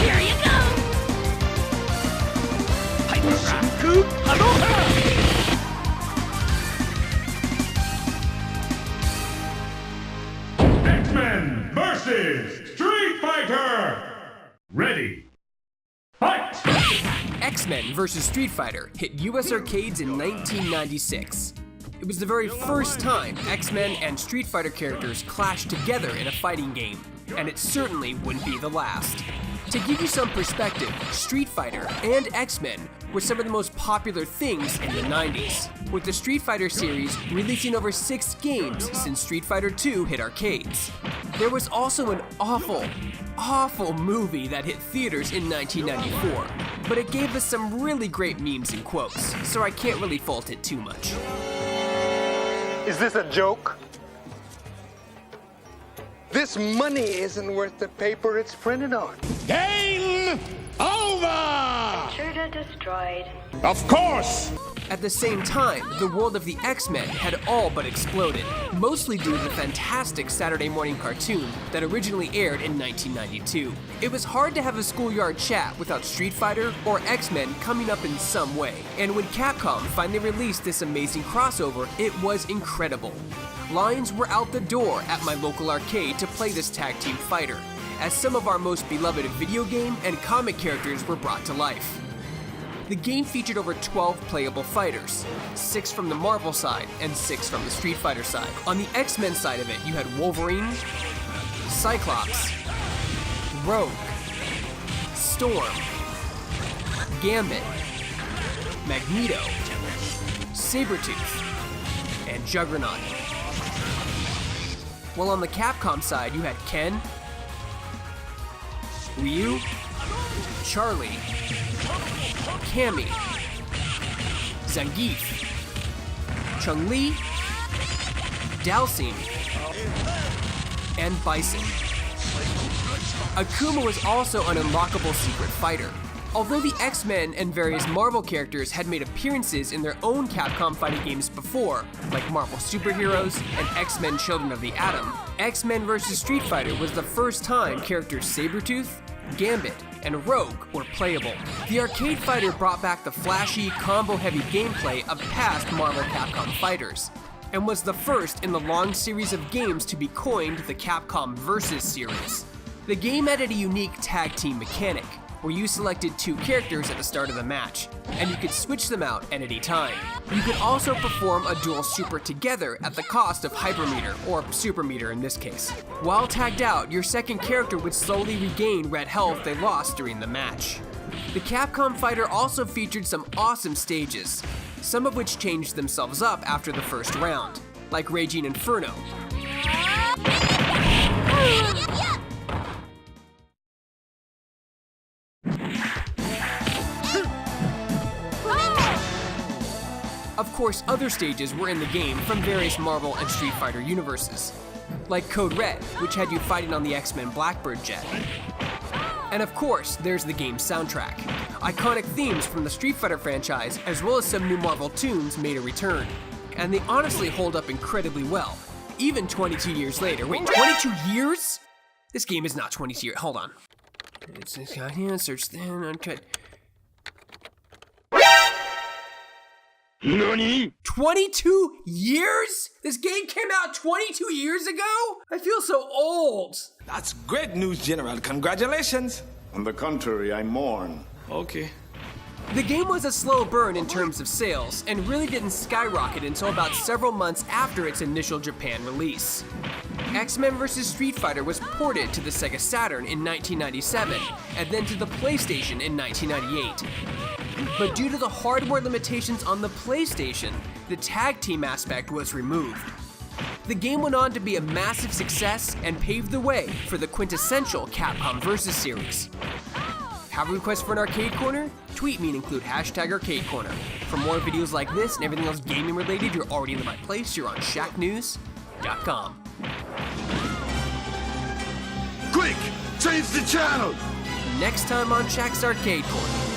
Here you go! X-Men versus Street Fighter! Ready, fight! X-Men vs. Street Fighter hit US arcades in 1996. It was the very first time X-Men and Street Fighter characters clashed together in a fighting game, and it certainly wouldn't be the last. To give you some perspective, Street Fighter and X-Men were some of the most popular things in the 90s, with the Street Fighter series releasing over 6 games since Street Fighter 2 hit arcades. There was also an awful movie that hit theaters in 1994, but it gave us some really great memes and quotes, so I can't really fault it too much. Is this a joke? This money isn't worth the paper it's printed on. Game over! Intruder destroyed. Of course! At the same time, the world of the X-Men had all but exploded, mostly due to the fantastic Saturday morning cartoon that originally aired in 1992. It was hard to have a schoolyard chat without Street Fighter or X-Men coming up in some way, and when Capcom finally released this amazing crossover, it was incredible. Lines were out the door at my local arcade to play this tag team fighter, as some of our most beloved video game and comic characters were brought to life. The game featured over 12 playable fighters, 6 from the Marvel side and 6 from the Street Fighter side. On the X-Men side of it, you had Wolverine, Cyclops, Rogue, Storm, Gambit, Magneto, Sabretooth, and Juggernaut. While on the Capcom side, you had Ken, Ryu, Charlie, Cammy, Zangief, Chun-Li, Dhalsim, and Bison. Akuma was also an unlockable secret fighter. Although the X-Men and various Marvel characters had made appearances in their own Capcom fighting games before, like Marvel Superheroes and X-Men Children of the Atom, X-Men vs. Street Fighter was the first time characters Sabretooth, Gambit, and Rogue were playable. The arcade fighter brought back the flashy, combo-heavy gameplay of past Marvel Capcom fighters, and was the first in the long series of games to be coined the Capcom Versus series. The game added a unique tag team mechanic, where you selected 2 characters at the start of the match, and you could switch them out at any time. You could also perform a dual super together at the cost of hypermeter, or supermeter in this case. While tagged out, your second character would slowly regain red health they lost during the match. The Capcom fighter also featured some awesome stages, some of which changed themselves up after the first round, like Raging Inferno, Of course, other stages were in the game from various Marvel and Street Fighter universes, like Code Red, which had you fighting on the X-Men Blackbird jet. And of course, there's the game's soundtrack. Iconic themes from the Street Fighter franchise, as well as some new Marvel tunes, made a return. And they honestly hold up incredibly well, even 22 years later. Wait, 22 years? This game is not 22 years, hold on. It's got here, search then, uncut. NANI? 22 years? This game came out 22 years ago? I feel so old. That's great news, General. Congratulations. On the contrary, I mourn. Okay. The game was a slow burn in terms of sales, and really didn't skyrocket until about several months after its initial Japan release. X-Men vs. Street Fighter was ported to the Sega Saturn in 1997, and then to the PlayStation in 1998. But due to the hardware limitations on the PlayStation, the tag team aspect was removed. The game went on to be a massive success and paved the way for the quintessential Capcom Versus series. Have a request for an arcade corner? Tweet me and include #ArcadeCorner. For more videos like this and everything else gaming related, you're already in the right place. You're on Shacknews.com. Quick, change the channel. Next time on Shack's Arcade Corner.